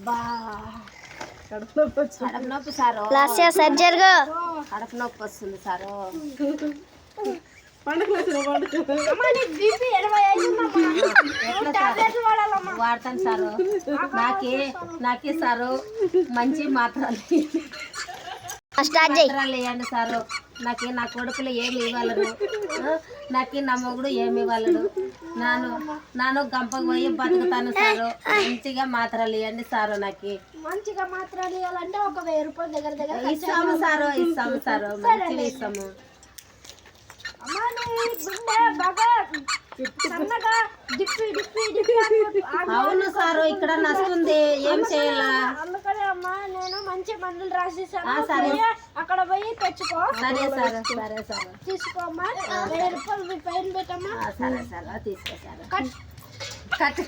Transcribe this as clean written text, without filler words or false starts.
అబ్బా కడుపు నొప్పి సారు. కడుపు నొప్పి వస్తుంది సారు. వాడతాను సారు. నాకే సారు మంచి మాత్రలు వేయండి సారు. నా కొడుకులు ఏమి ఇవ్వలేరు, నా మొగుడు ఏమి ఇవ్వలేడు. నాను గంపకు పోయి బతుకుతాను సారు. మంచిగా మాత్రలు ఇవ్వండి సారు. నాకు మంచిగా మాత్రలు ఇవ్వాలంటే ఒక 1000 రూపాయలు దగ్గర ఇస్తాము సారు. మంచిగా ఇస్తాము. అవును సారు, ఇక్కడ నస్తుంది. ఏం చేయాలా? అందుకనే అమ్మా నేను మంచి మందులు రాసిస్తాను, అక్కడ పోయి తెచ్చుకో. సరే సార్, సరే సార్, తీసుకోమ్మా. 1000 రూపాయలు మీ పైన పెట్టమ్మా. సరే సార్, తీసుకో సార్. కట్